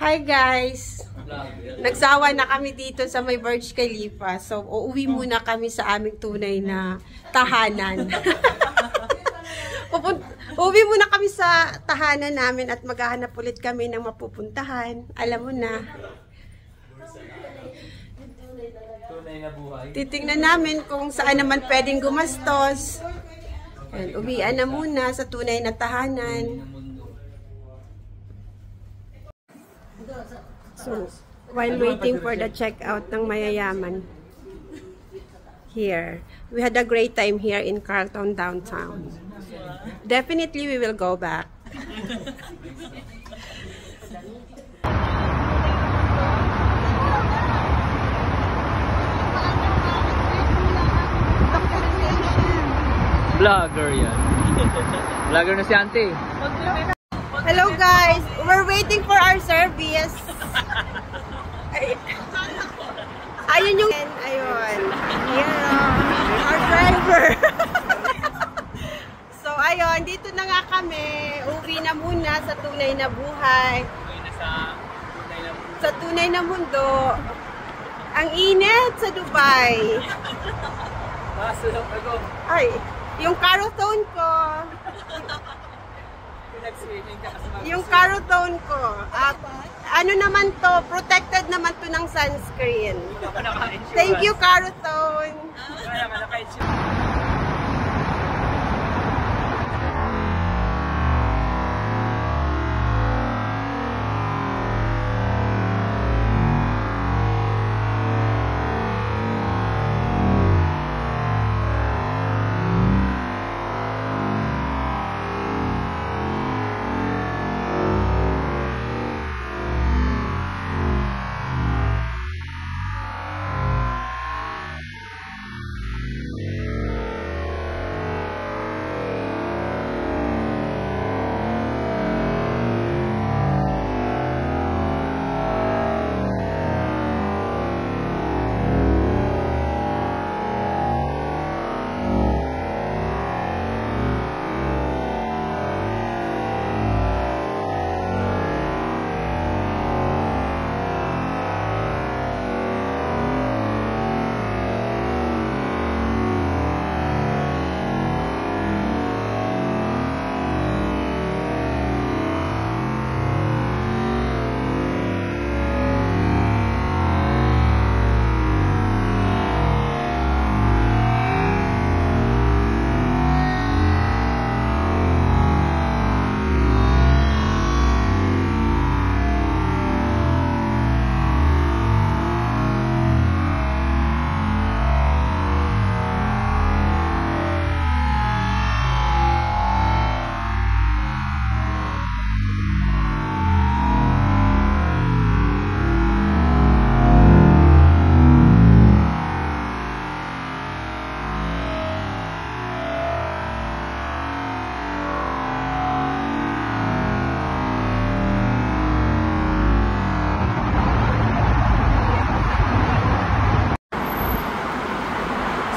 Hi guys! Nagsawa na kami dito sa may Burj Khalifa. So, uuwi muna kami sa aming tunay na tahanan. Uuwi muna kami sa tahanan namin at maghahanap ulit kami ng mapupuntahan. Alam mo na. Titingnan namin kung saan naman pwedeng gumastos. And uwian na muna sa tunay na tahanan. So, while waiting for the checkout ng mayayaman here, we had a great time here in Carlton downtown. Definitely we will go back. Vlogger yan. Vlogger na si Auntie. Hello guys! We're waiting for our service. Ayun yung... Ayun. Yeah. Our driver. So ayun, dito na nga kami. Uwi na muna sa tunay na buhay. Sa tunay na mundo. Ang init sa Dubai. Ay, yung Carlton ko. Yung Carlton ko. Ano naman to, protected naman to ng sunscreen. Thank you, Carlton.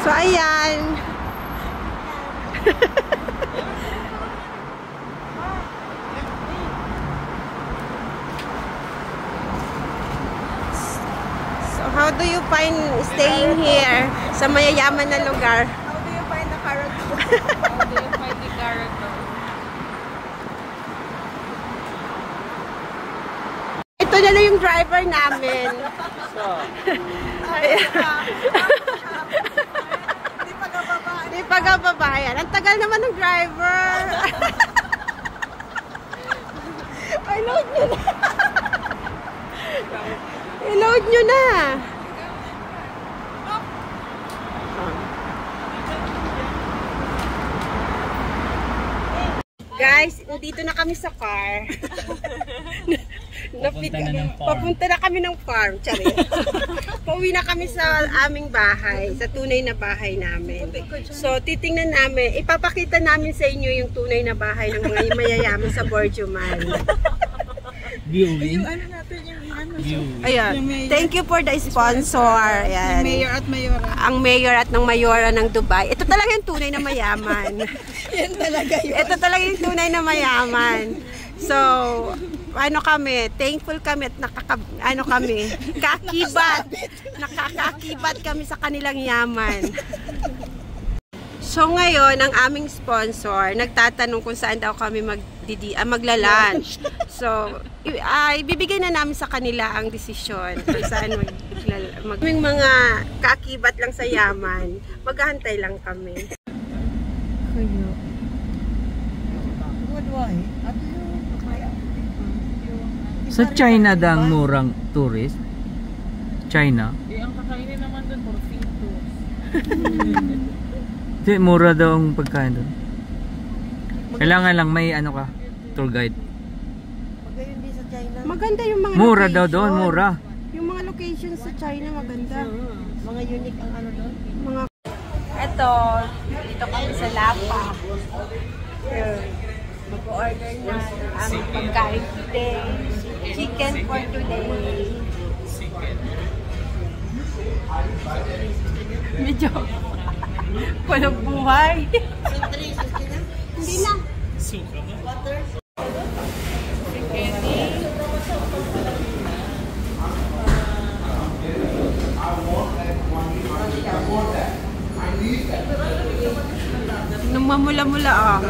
So, ayan. So, how do you find staying here sa mayayaman na lugar? How do you find the Carlton? How do you find the Carlton? Ito na lang yung driver namin. Di pagababayan. Ang tagal naman ng driver. Ay, load nyo na. I-load nyo na. Guys, dito na kami sa car. Papunta na kami ng farm. Pauwi na kami sa aming bahay, sa tunay na bahay namin. So, titingnan namin, ipapakita namin sa inyo yung tunay na bahay ng mga mayayaman sa Borjuman. Viewing. Yung ano natin, yung ano. Ayan. Thank you for the sponsor. Ayan. Mayor at Mayora. Ang mayor at ng mayora ng Dubai. Ito talaga yung tunay na mayaman. Yan talaga yun. Ito talaga yung tunay na mayaman. So, ano kami, thankful kami at ano kami, kakibat. Nakakakibat kami sa kanilang yaman. So ngayon, ang aming sponsor, nagtatanong kung saan daw kami magla-lunch. So, ibibigay na namin sa kanila ang desisyon kung saan maging mga kaakibat lang sa yaman. Maghahantay lang kami. Sa China dang murang tourist? China? Ang kakainin naman doon, porfitos. Hindi, mura daw ang pagkain doon. Kailangan lang may ano ka, tour guide. Maganda yung mga Mura location. daw doon, mura. Yung mga locations sa China maganda. Mga unique ang ano doon. Eto, dito kami sa Lapa. Mag-order na ng aming pagkain today. Chicken for today. Medyo walang buhay. Hindi na. Water. Nung mamula-mula ah.